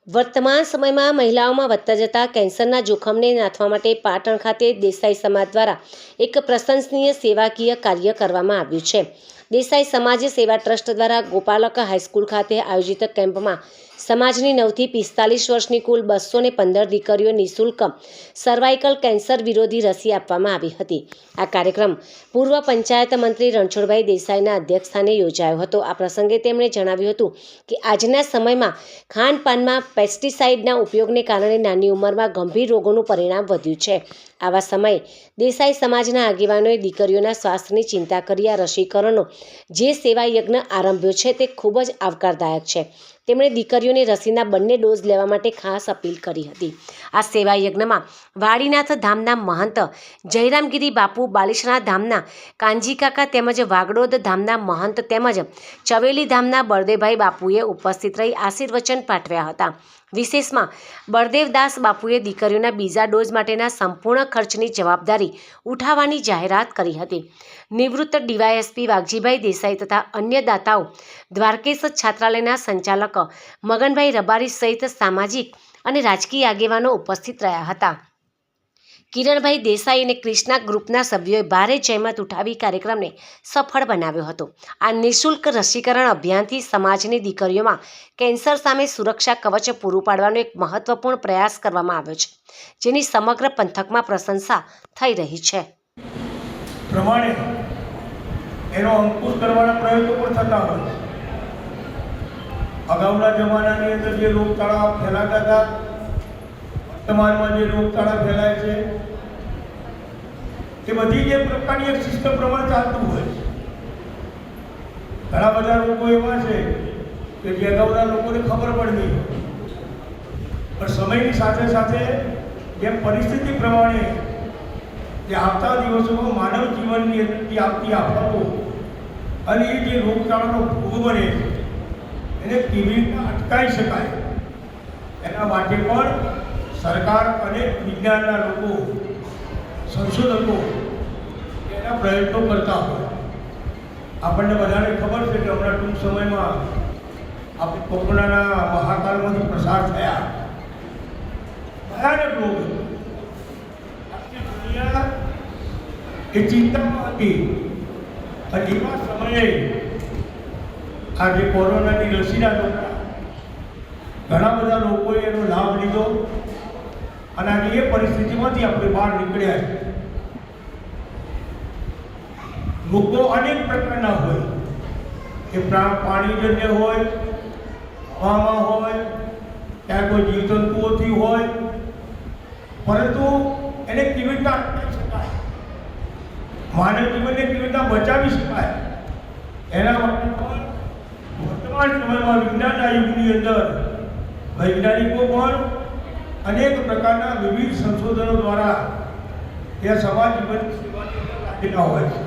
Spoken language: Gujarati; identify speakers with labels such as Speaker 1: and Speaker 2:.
Speaker 1: વર્તમાન સમયમાં મહિલાઓમાં વધતા જતા કેન્સરના જોખમને નાથવા માટે પાટણ ખાતે દેસાઈ સમાજ દ્વારા એક પ્રશંસનીય સેવાકીય કાર્ય કરવામાં આવ્યું છે। દેસાઈ સમાજ સેવા ટ્રસ્ટ દ્વારા ગોપાલક હાઈસ્કૂલ ખાતે આયોજિત કેમ્પમાં સમાજની 9 થી 45 વર્ષની કુલ 215 દીકરીઓ નિઃશુલ્ક સર્વાઇકલ કેન્સર વિરોધી રસી આપવામાં આવી હતી। આ કાર્યક્રમ પૂર્વ પંચાયત મંત્રી રણછોડભાઈ દેસાઈના અધ્યક્ષસ્થાને યોજાયો હતો। આ પ્રસંગે તેમણે જણાવ્યું હતું કે આજના સમયમાં ખાનપાનમાં પેસ્ટિસાઇડના ઉપયોગને કારણે નાની ઉંમરમાં ગંભીર રોગોનું પરિણામ વધ્યું છે। આવા સમયે દેસાઈ સમાજના આગેવાનોએ દીકરીઓના સ્વાસ્થ્યની ચિંતા કરી આ રસીકરણનો જે સેવા યજ્ઞ આરંભ્યો છે તે ખૂબ જ આવકારદાયક છે। તેમણે દીકરીઓને રસીના બંને ડોઝ લેવા માટે ખાસ અપીલ કરી હતી। આ સેવા યજ્ઞમાં વાડીનાથ ધામના મહંત જયરામગીરી બાપુ, બાલીસણા ધામના કાનજી કાકા તેમજ વાગડોદ ધામના મહંત તેમજ ચવેલી ધામના બળદેવભાઈ બાપુએ ઉપસ્થિત રહી આશીર્વચન પાઠવ્યા હતા। વિશેષમાં બળદેવદાસ બાપુએ દીકરીઓના બીજા ડોઝ માટેના સંપૂર્ણ ખર્ચની જવાબદારી ઉઠાવવાની જાહેરાત કરી હતી। નિવૃત્ત ડીવાયએસપી વાઘજીભાઈ દેસાઈ તથા અન્ય દાતાઓ, દ્વારકેશ છાત્રાલયના સંચાલક મગનભાઈ રબારી સહિત સામાજિક અને રાજકીય આગેવાનો ઉપસ્થિત રહ્યા હતા। કિરણભાઈ દેસાઈ અને ક્રિષ્ના ગ્રુપના સભ્યોએ ભારે જહેમત ઉઠાવી કાર્યક્રમને સફળ બનાવ્યો હતો। આ નિઃશુલ્ક રસીકરણ અભિયાનથી સમાજની દીકરીઓમાં કેન્સર સામે સુરક્ષા કવચ પૂરું પાડવાનો એક મહત્વપૂર્ણ પ્રયાસ કરવામાં આવ્યો છે, જેની સમગ્ર પંથકમાં પ્રશંસા થઈ રહી છે।
Speaker 2: પ્રમાણે એનો અંકુશ કરવાના પ્રયત્નો પણ થતા હોય છે। અગાઉના જમાનાની અંદર જે રોગચાળા ફેલાતા હતા, વર્તમાનમાં જે રોગચાળા ફેલાય છે એ બધી જે પ્રકારની એક સિસ્ટમ પ્રમાણે ચાલતું હોય છે। ઘણા બધા લોકો એવા છે કે જે અગાઉના લોકોને ખબર પણ નહીં હોય, પણ સમયની સાથે સાથે જે પરિસ્થિતિ પ્રમાણે જે આવતા દિવસોમાં માનવ જીવનની અંદરથી આવતી આફતો અને એ જે રોગચાળાનો ભોગ બને છે એને કેવી રીતે અટકાવી શકાય એના માટે પણ સરકાર અને વિજ્ઞાનના લોકો, સંશોધકો એના પ્રયત્નો કરતા હોય। આપણને બધાને ખબર છે કે હમણાં ટૂંક સમયમાં આપણે કોરોનાના મહાકાળમાંથી પસાર થયા। ભયાનક રોગ આખી દુનિયા એ ચિંતામાં હતી અને એવા સમયે આ જે કોરોનાની રસીના દ્વારા ઘણા બધા લોકોએ એનો લાભ લીધો અને આજે એ પરિસ્થિતિમાંથી આપણે બહાર નીકળ્યા છે। લોકો અનેક પ્રકારના હોય, એ પાણીજન્ય હોય, હવામાં હોય, ત્યાં કોઈ જીવજંતુઓથી હોય, પરંતુ એને કેવી રીતના અટકાવી શકાય, માનવ જીવનને કેવી રીતના બચાવી શકાય એના માટે પણ વર્તમાન સમયમાં વિજ્ઞાનના યુગની અંદર વૈજ્ઞાનિકો પણ અનેક પ્રકારના વિવિધ સંશોધનો દ્વારા એ સમાજ જીવનની સેવાની અંદર લાગેલા હોય છે।